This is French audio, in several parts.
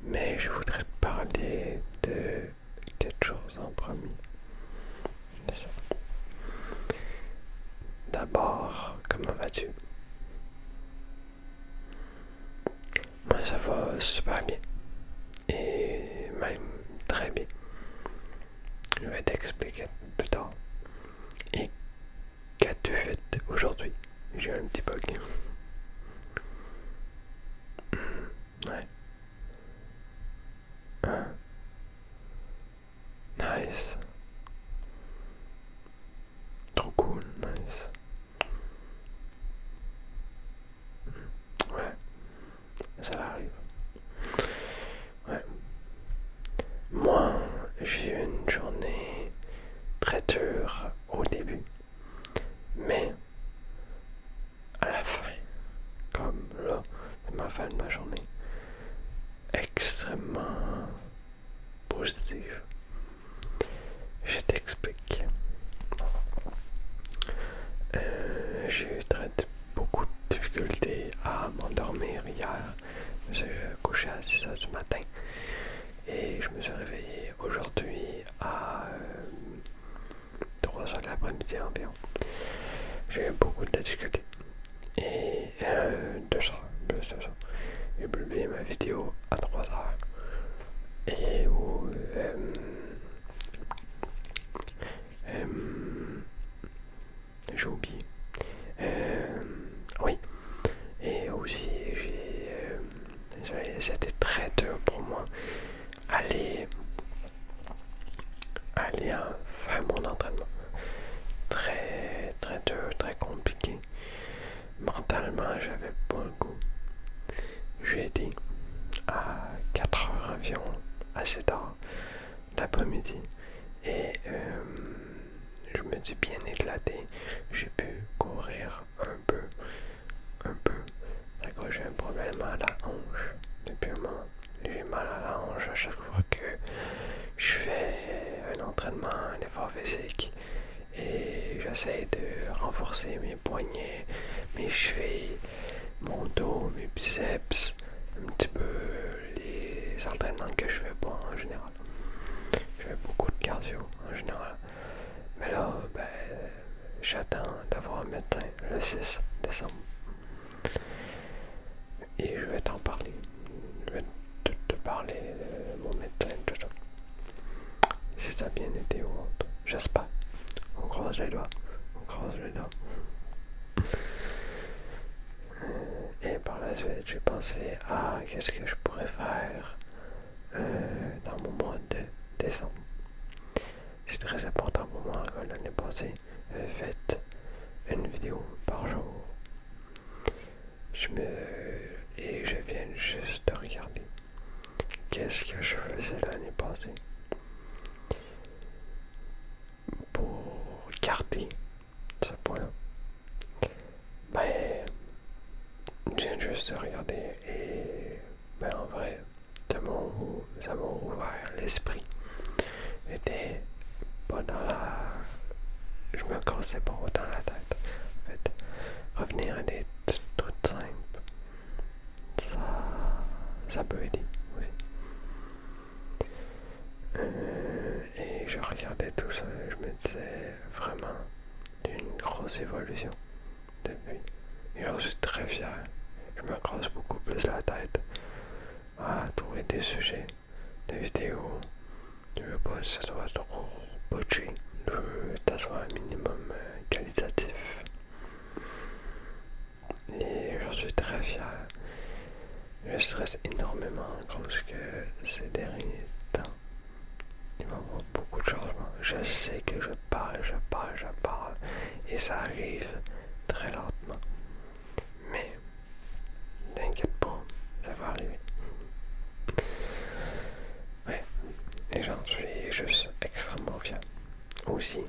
Mais je voudrais te parler de quelque chose en premier. D'abord, comment vas-tu? Moi, ça va super bien. Et même très bien. Je vais t'expliquer plus tard. Et qu'as-tu fait aujourd'hui? J'ai un petit bug. Ouais. Hein? Nice. Trop cool, nice. Ouais, ça arrive. Ouais. Moi, j'ai eu une journée très dure au début, mais à la fin, comme là, c'est ma fin de ma journée, extrêmement positive. Je t'explique. J'ai eu beaucoup de difficultés à m'endormir hier. Je me suis couché à 6 h du matin et je me suis réveillé aujourd'hui à 3 h de l'après-midi environ. J'ai eu beaucoup de difficultés. Et 2 heures, plus de ça. J'ai publié ma vidéo à 3 h. Et où j'ai oublié. Oui. Et aussi, c'était très dur pour moi aller, faire mon entraînement. Très, très dur, très compliqué. Mentalement, j'avais pas le goût. J'ai été à 4 h environ, à 7 h l'après-midi. Et je me suis bien éclaté. J'ai pu courir un peu. D'accord, j'ai un problème à la hanche depuis un moment. J'ai mal à la hanche à chaque fois que je fais un entraînement, un effort physique. Et j'essaie de renforcer mes poignets, mes chevilles, mon dos, mes biceps, un petit peu les entraînements que je fais pas en général. Je fais beaucoup de cardio en général. Mais là, ben, j'attends d'avoir un médecin le 6 décembre. Et je vais t'en parler. Je vais te parler de mon médecin, tout ça. Si ça a bien été ou autre. J'espère. On croise les doigts. On croise les doigts. Et par la suite, j'ai pensé à qu'est-ce que je pourrais faire dans mon mois de décembre. C'est très important pour moi que l'année passée, j'avais fait une vidéo par jour. Et je viens juste de regarder qu'est-ce que je faisais l'année passée pour garder ce point-là. Ben, je viens juste de regarder et ben en vrai, ça m'a ouvert l'esprit. J'étais pas dans la... Je me cassais pas autant la tête. En fait, revenir à des trucs simples, ça peut aider aussi. Et je regardais tout ça et je me disais vraiment d'une grosse évolution depuis. Et j'en suis très fier. Je me casse beaucoup plus la tête à trouver des sujets, des vidéos. Je veux pas que ça soit trop botché. Je veux que ça soit un minimum qualitatif. Et j'en suis très fier. Je stresse énormément à cause que ces derniers temps, il va y avoir beaucoup de changements. Je sais que je parle, et ça arrive très lentement. Mais, t'inquiète pas, ça va arriver. Ouais, et j'en suis juste extrêmement fier. Aussi,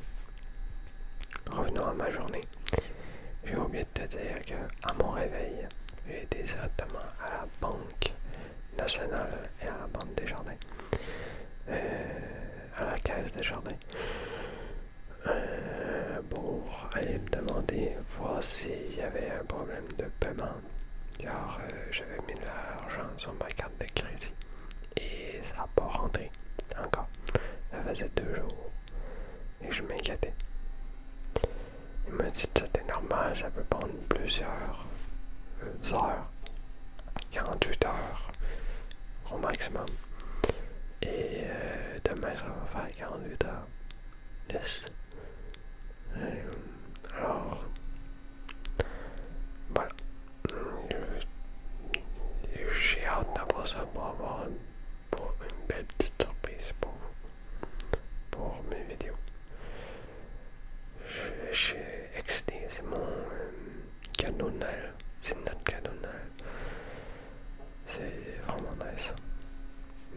revenons à ma journée. J'ai oublié de te dire qu'à mon réveil, j'ai été directement à la Banque nationale et à la Banque des Jardins. À la Caisse des Jardins. Pour aller me demander, voir s'il y avait un problème de paiement. Car j'avais mis de l'argent sur ma carte de crédit n'a pas rentré encore. Ça faisait 2 jours et je m'inquiétais. Il m'a dit que c'était normal, ça peut prendre plusieurs heures, 48 heures au maximum. Et demain ça va faire 48 heures. Yes. Alors, voilà. J'ai hâte d'avoir ça pour avoir une belle petite surprise pour mes vidéos. Je suis excité, c'est mon cadeau de Noël. C'est notre cadeau de Noël. C'est vraiment nice.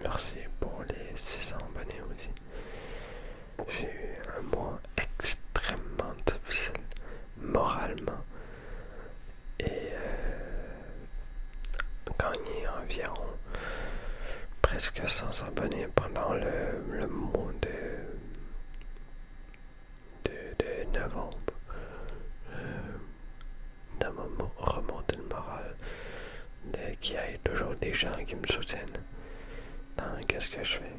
Merci pour les 600 abonnés aussi. J'ai eu un mois extrêmement difficile moralement et gagné environ presque 100 abonnés pendant le mois de novembre. Ça m'a remonté le moral qu'il y ait toujours des gens qui me soutiennent dans qu'est-ce que je fais.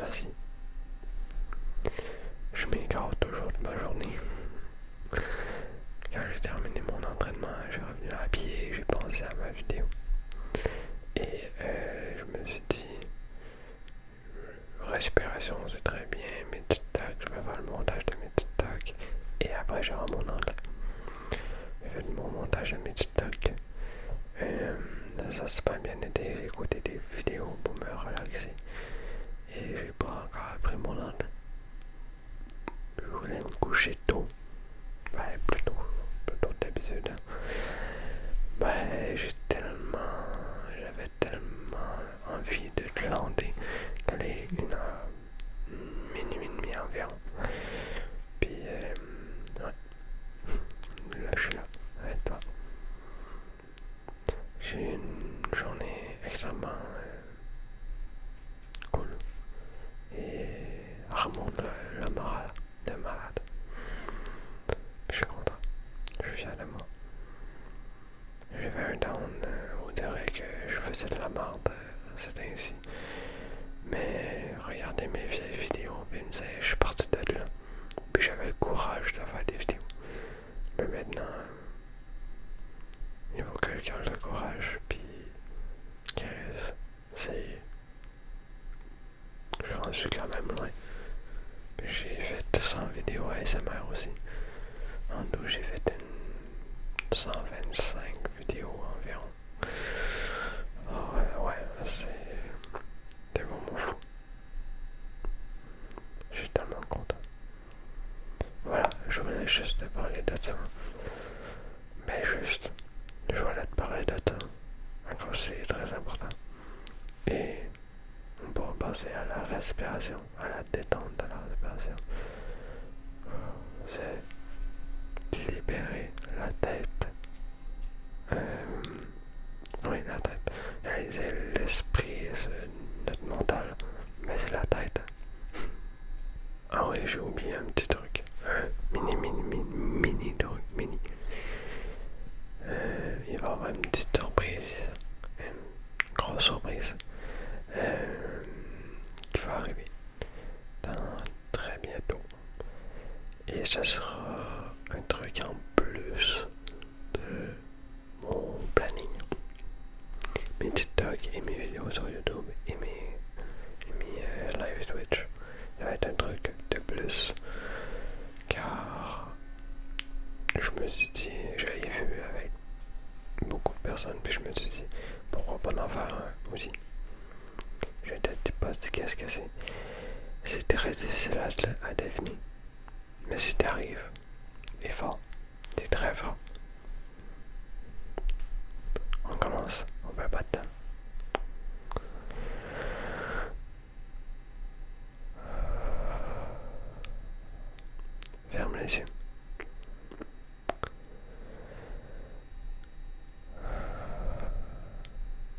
Merci. Je m'égare toujours de ma journée. Quand j'ai terminé mon entraînement, j'ai revenu à pied, j'ai pensé à ma vidéo. Et je me suis dit, respiration c'est très bien, mes TikTok, je vais faire le montage de mes TikTok. Et après j'aurai mon anglais. J'ai fait mon montage de mes TikTok. Ça a super bien été, j'ai écouté des vidéos pour me relaxer. Et j'ai pas encore appris mon anglais. Je voulais me coucher tôt. Ben, plutôt d'habitude. Ben, j'avais tellement envie de glander qu'elle est 1h, minuit et demi environ. Puis, ouais. Là, je suis là, avec toi. J'ai une journée extrêmement cool. Et remonte le moral de malade. Je suis content. Je suis fier de moi. J'avais un down, on dirait que je faisais de la merde, c'est ainsi. Mais regardez mes vieilles vidéos, puis je suis parti de là. Puis j'avais le courage de faire des vidéos. Mais maintenant, il faut que quelqu'un ait le courage, puis c'est... Je en suis quand même loin. Puis j'ai fait 100 vidéos ASMR aussi. En tout, j'ai fait 125 vidéos environ. Oh, ouais, c'est vraiment fou. Je suis tellement content. Voilà, je voulais juste te parler de ça. Mais juste, je voulais te parler de ça. Encore c'est très important. Et on peut passer à la respiration, à la détente de la respiration. C'est libérer la tête. Oui, la tête. J'allais dire l'esprit, c'est notre mental, mais c'est la tête. Ah oui, j'ai oublié un petit truc. Mini truc, mini. Il va y avoir une petite surprise, une grosse surprise qui va arriver dans très bientôt. Et ça sera un truc en plus de mon planning. Mes TikTok et mes vidéos sur YouTube et mes live Twitch. Ça va être un truc de plus. Car je me suis dit, j'avais vu avec beaucoup de personnes, puis je me suis dit, pourquoi pas en faire un aussi. Je ne te dis pas qu'est-ce que c'est. C'est très difficile à définir. Mais si t'arrives, c'est fort. C'est très fort. On commence, on perd pas de temps. Ferme les yeux.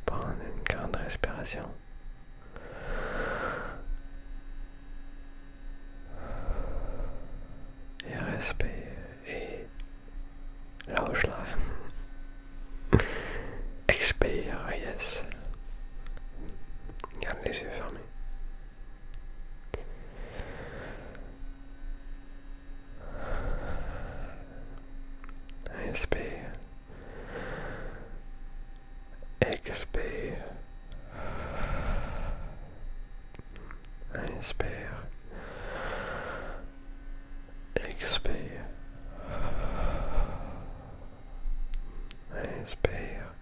Prends une grande respiration. Et respire et lâche l'air. Expire, yes. Garde les yeux fermés. Inspire. Expire. Inspire. Expire. Inspire.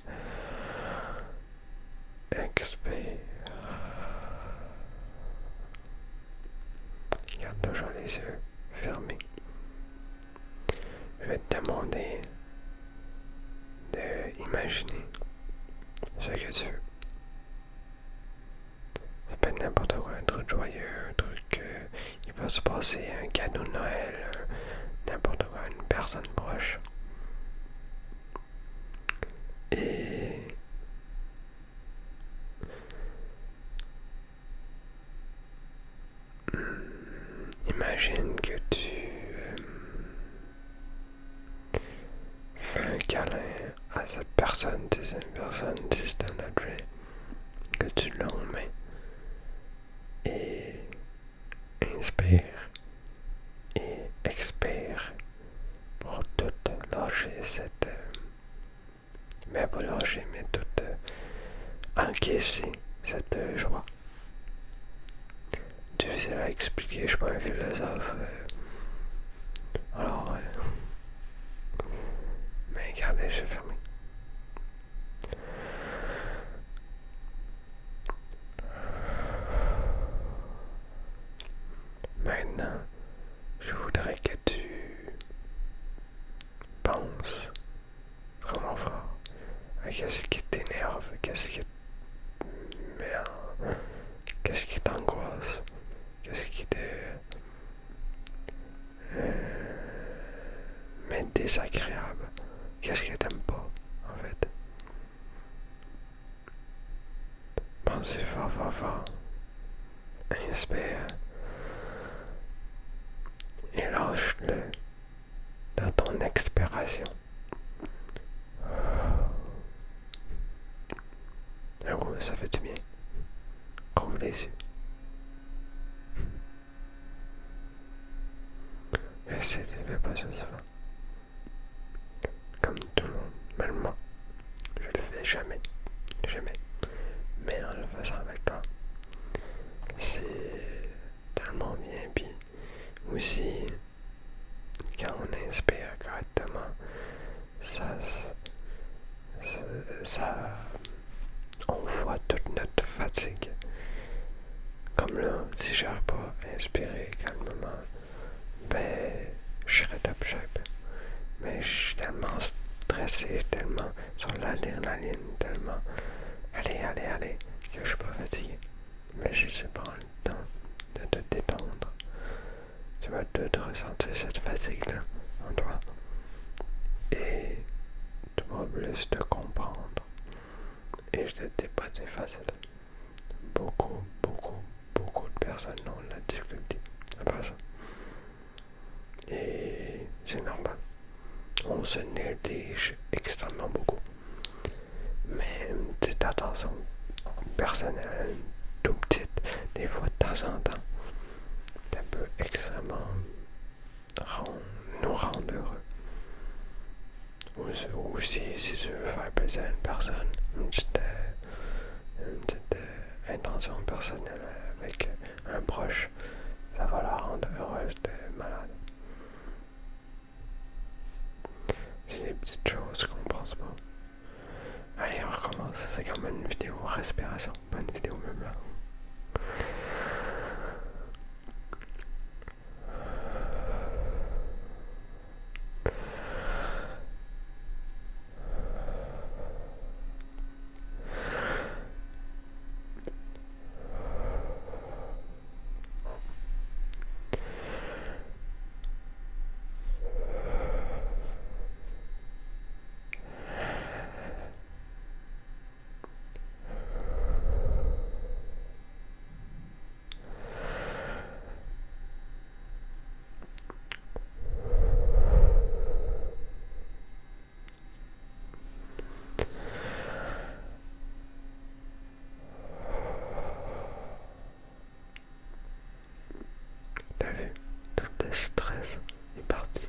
Expire. Garde toujours les yeux fermés. Je vais te demander d'imaginer ce que tu veux. Ça peut être n'importe quoi, un truc joyeux, un truc il va se passer, un cadeau de Noël, n'importe quoi, une personne proche. Et imagine que tu fais un câlin à cette personne, si c'est une personne, si c'est un objet, que tu l'as en main. Et inspire et expire pour tout lâcher cette... mais pas lâcher, mais tout encaisser cette joie. Difficile à expliquer, je suis pas un philosophe. Alors, mais gardez les yeux fermés. Maintenant, je voudrais que tu penses vraiment fort à qu'est-ce qui t'énerve, qu'est-ce qui te met en... qu'est-ce qui t'angoisse, qu'est-ce qui te met désagréable, qu'est-ce que t'aimes pas, en fait. Pensez fort, fort, fort. Inspire. Et lâche-le dans ton expiration. Oh, ça fait du bien. Ouvre les yeux. J'essaie de ne fais pas ça souvent. Comme tout le monde, même moi. Je le fais jamais. Jamais. Mais en le faisant avec toi, c'est tellement bien. Puis aussi, quand on inspire correctement, ça on voit toute notre fatigue. Comme là, si j'arrive pas à inspirer calmement, ben, je serais top shape. Mais je suis tellement stressé, tellement sur l'adrénaline, tellement allez, que je suis pas fatigué. Mais je sais pas le temps de te détendre. Tu vas te ressentir cette fatigue-là en toi. Et tu vas plus te comprendre. Et je te dis pas c'est facile. Beaucoup de personnes ont la difficulté à faire ça. Et c'est normal. On se néglige extrêmement beaucoup. Mais une petite attention personnelle, tout petite, des fois de temps en temps, ça peut extrêmement nous rendre heureux. Ou si tu veux faire plaisir à une personne, une petite intention personnelle avec un proche, ça va la rendre heureuse de malade. C'est des petites choses qu'on pense pas. Allez, on recommence. C'est comme une vidéo respiration, pas une vidéo même là. stress est parti.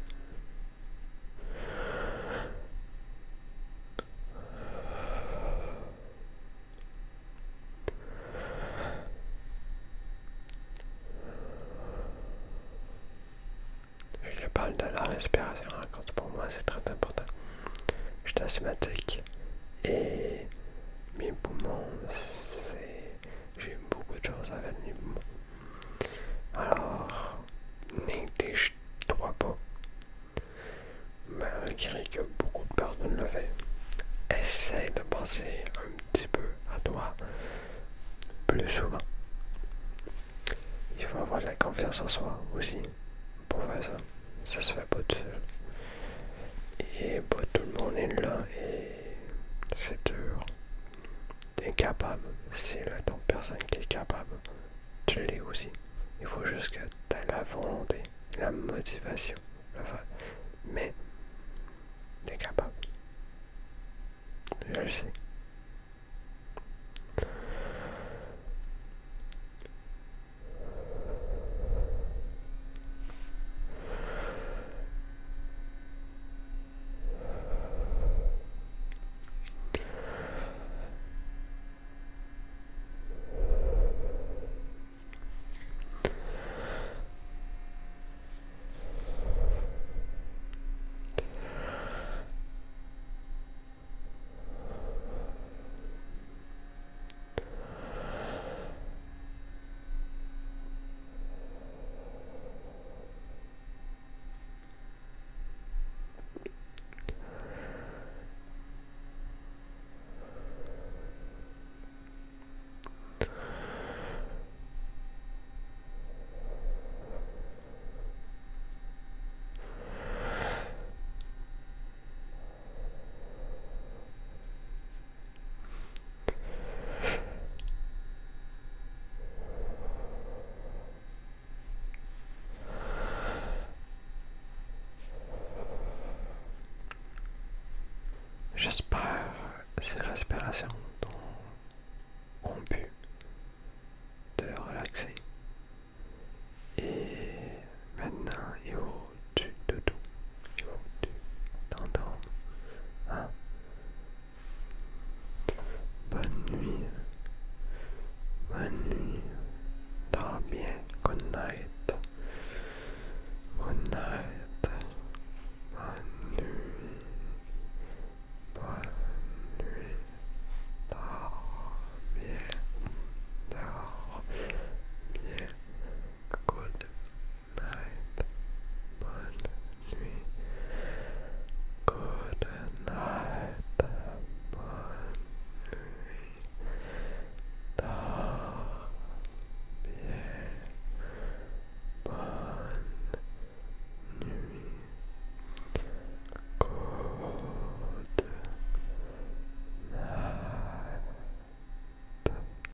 Je parle de la respiration, quand pour moi c'est très important. Je suis asthmatique et mes poumons, j'ai beaucoup de choses avec mes poumons. Alors, néglige-toi pas, malgré que beaucoup de personnes le font. Essaye de penser un petit peu à toi plus souvent. Il faut avoir de la confiance en soi aussi pour faire ça. Ça se fait pas tout seul. Et pas tout le monde est là et c'est dur. T'es capable. C'est là d'autres personne qui est capable. Tu l'es aussi. Il faut juste que tu aies la volonté, la motivation de le faire. Mais t'es capable. Je le sais. J'espère ces respirations